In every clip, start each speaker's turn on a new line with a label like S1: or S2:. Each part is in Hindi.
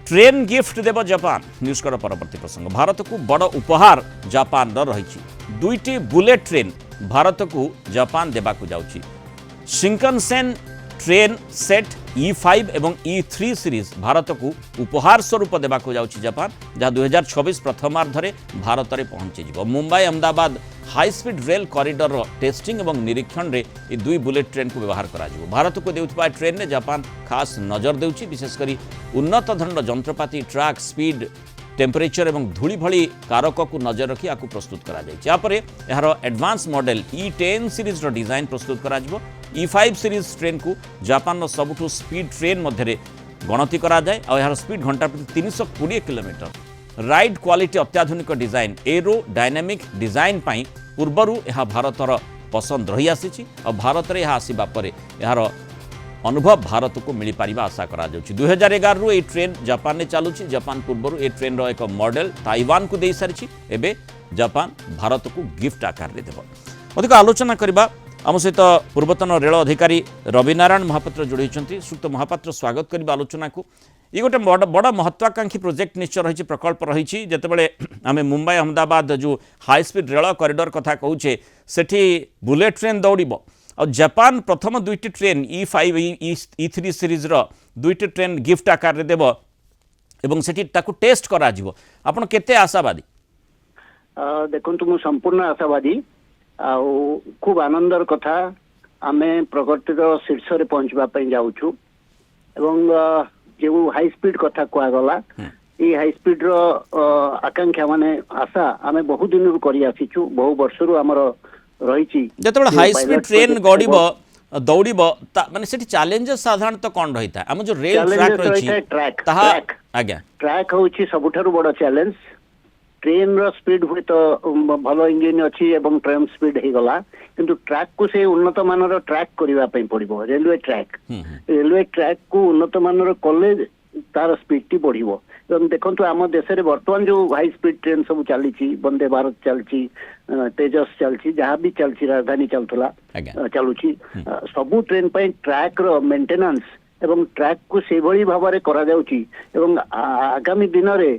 S1: ट्रेन गिफ्ट देव जापान न्यूज कर परवर्ती प्रसंग भारत को बड़ उपहार जापान रही दुईटी बुलेट ट्रेन भारत को जापान देवाक जाउछि शिंकनसेन ट्रेन सेट E5 एवं E3 सीरीज भारत को उपहार स्वरूप देवाक जाउछि जापान जहाँ 2026 प्रथमार्धरे भारत में पहुंची Mumbai Ahmedabad high speed rail corridor testing एवं निरीक्षण रे ये दुई बुलेट ट्रेन को व्यवहार करा भारत को देउथिबा ट्रेन ने जापान खास नजर देउछि विशेषकर उन्नत धरण जंत्रपाति ट्रैक स्पीड टेम्परेचर एवं धूली भली कारक को नजर रखी आपको प्रस्तुत करा जाए यार एडवांस मॉडल E10 सीरीज रो डिजाइन प्रस्तुत करा E5 सीरीज ट्रेन को जापान सबुठु स्पीड ट्रेन मध्य गणति करा जाए और यार स्पीड घंटा प्रति 320 किलोमीटर राइड क्वालिटी अत्याधुनिक डिजाइन एरो डायनामिक डिजाइन पाई पूर्वरु यह भारतर पसंद रही आसी और भारत में यह आसवा पर यार अनुभव भारत को मिल पार आशा करा 2011 रु ये ट्रेन जापान में चलुची जापान पूर्व ये ट्रेन रो एक मॉडल ताइवान को दे सारी एवं जापान भारत को गिफ्ट आकार में देव अधिक आलोचना करबा आम सहित पूर्वतन रेल अधिकारी रविनारायण महापात्र जोड़ी श्रुत महापात्र स्वागत करबा आलोचना को ये गोटे बड़ महत्वाकांक्षी प्रोजेक्ट निश्चय रही प्रकल्प रही जितेबाला आम मुंबई अहमदाबाद जो हाई स्पीड रेल कॉरिडोर कथा कहूचे सेठी बुलेट ट्रेन दौड़ और जापान प्रथम दुईटी ट्रेन E5 E3 सीरीज रो दुईटी ट्रेन गिफ्ट आकार देव एवं सेठी ताकू टेस्ट करा जिवो आपण केते आशावादी
S2: देखो मु संपूर्ण आशावादी खूब आनंदर कथा आमे प्रगतिर शीर्ष रे पहुंचबा पई जाउछु एवं जो हाई स्पीड कथा कुआ गला ये हाई स्पीड रो आकांक्षा माने आशा आमे बहुत दिन रू करी आसीछु बहु वर्ष रू हमर रही
S1: हाई स्पीड ट्रेन गड़ब दौड़ब माने सेठी चैलेंजेस साधारणतः कौन रही था हम जो रेल ट्रैक रही
S2: ट्रैक होची सबुठारु बड़ चैलेंज ट्रेन रो स्पीड हुए तो भलो इंजिन अच्छी एवं ट्रेन स्पीड हो गला किंतु ट्रैक को से उन्नत मानर ट्रैक करबा पई पड़िबो रेलवे ट्रैक को उन्नत मानर कॉलेज तार स्पीड टी बढ़िबो एवं देखो आम देश में बर्तमान जो हाई स्पीड ट्रेन सब चली वंदे भारत चलती तेजस चलती जहाँ भी चलती राजधानी चलुला चलुची सबू ट्रेन पर ट्रैक रो मेंटेनेंस एवं ट्रैक को से भली भाव में करा जाउची एवं आगामी दिन रे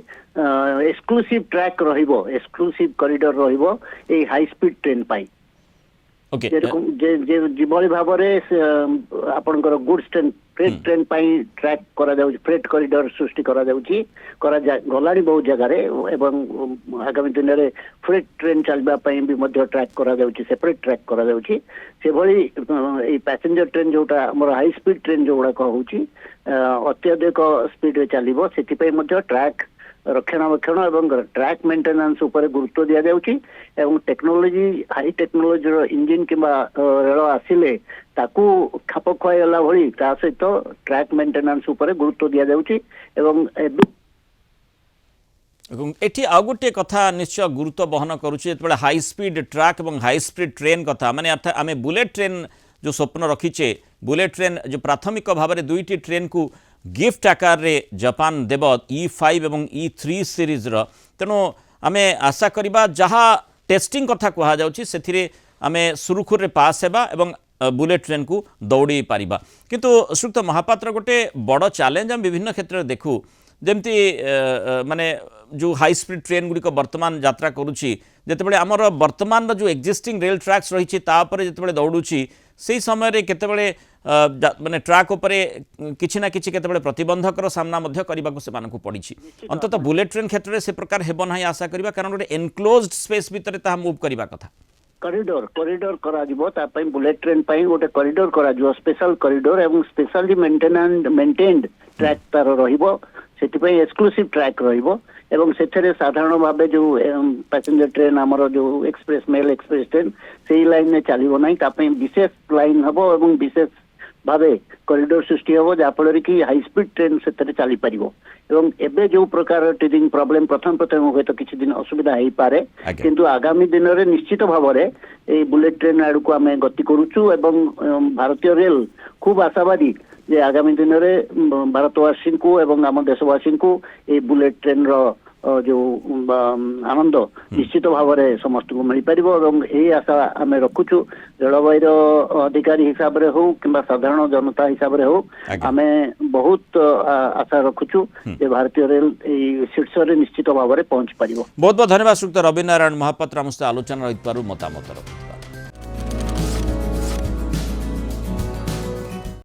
S2: एक्सक्लूसिव ट्रैक रहिबो एक्सक्लूसिव कॉरिडोर रहिबो ए हाई स्पीड ट्रेन पाई जेभली भाव में आपनकर गुड्स ट्रेन फ्रेट ट्रेन पाई ट्रैक करा जाउची फ्रेट कॉरिडोर सृष्टि करा जाउची गलानी बहुत जगह एवं आगामी दिन में फ्रेट ट्रेन चलबा पई भी मध्य ट्रैक करा जाउची सेपरेट ट्रैक करा जाउची से भली ए पैसेंजर ट्रेन जोटा हमर हाई स्पीड ट्रेन जोड़ा कहूची अत्यधिक स्पीड रे चलिबो सेति पई मध्य ट्रैक रक्षणाबेक्षण एवं ट्रैक मेंटेनेंस उपर गुरुत्व दिया जाउची एवं टेक्नोलोजी हाई टेक्नोलोजी रो इंजिन किंबा रेल आसिले ताकू खाप खुआला भली ता सहित ट्रैक मेंटेनेंस उपर गुरुत्व दिया जाउची एवं
S1: एठी आ गोटे कथा निश्चय गुरुत्व बहन करुचे जेतबेले हाई स्पीड ट्रैक एवं हाई स्पीड ट्रेन कथा माने अर्थात आमे बुलेट ट्रेन जो स्वप्न रखीचे बुलेट ट्रेन जो प्राथमिक भाव में दुईटी ट्रेन को गिफ्ट आकार रे जापान देव E5 एवं E3 सीरीज रो तेणु आमे आशा करिबा जहाँ टेस्टिंग कथा कहा जाउची सेथिरे आमे सुरुखुर रे पास हेबा एवं बुलेट ट्रेन को दौड़ी पारिबा किंतु श्रुत महापात्र गोटे बड़ चैलेंज हम विभिन्न क्षेत्र में देखू जमती माने जो हाई स्पीड ट्रेन गुड़िक वर्तमान यात्रा करुच्ची जितेबाला आमर वर्तमान जो एक्जिस्टिंग रेल ट्रैक्स रही जितेबाला दौड़ुची से समय केतेबेले माने ट्रैक उपरे किछि ना किछि केतेबेले प्रतिबंधकर सामना मध्य करबाको से मानकु पड़िछि अंततः बुलेट ट्रेन क्षेत्र में से प्रकार हेबो नाही आशा करबा कारण गोटे एनक्लोज्ड स्पेस भीतर ता मूव करबा कथा
S2: कॉरिडोर करा जिवो ता पई बुलेट ट्रेन पई गोटे कॉरिडोर करा जिवो स्पेशल कॉरिडोर एवं स्पेशली मेंटेन्ड ट्रैक तार रहिबो सेति पई एक्सक्लूसिव ट्रैक रहिबो एवं सेथरे साधारण भाव जो पैसेंजर ट्रेन आमर जो एक्सप्रेस मेल एक्सप्रेस ट्रेन से लाइन में चलिबो नाही ता पई विशेष लाइन हबो एवं विशेष भावे कॉरिडोर सृष्टि हम जहाँफल कि हाई स्पीड ट्रेन से चली पार एवं एबे जो प्रकार टीजिंग प्रॉब्लम प्रथम हुए तो किसी दिन असुविधा हो पारे किंतु आगामी दिन में निश्चित भाव में बुलेट ट्रेन आड़ को आम गति करुचु एवं भारतीय रेल खूब आशावादी जे आगामी दिन में भारतवासी को एवं आम देशवासी को ये बुलेट ट्रेन रो जो आनंद निश्चित भाव में समस्त को मिल पार और यही आशा आम रखुचु रेलवाई अधिकारी हिसाब से हो कि साधारण जनता हिसाब से हो आम बहुत आशा रखुचु जे भारतीय रेल शीर्ष निश्चित भाव में पहुंच पार।
S1: बहुत बहुत धन्यवाद श्रीयुक्त रवि नारायण महापात्र आम सहित आलोचना रही मतामत।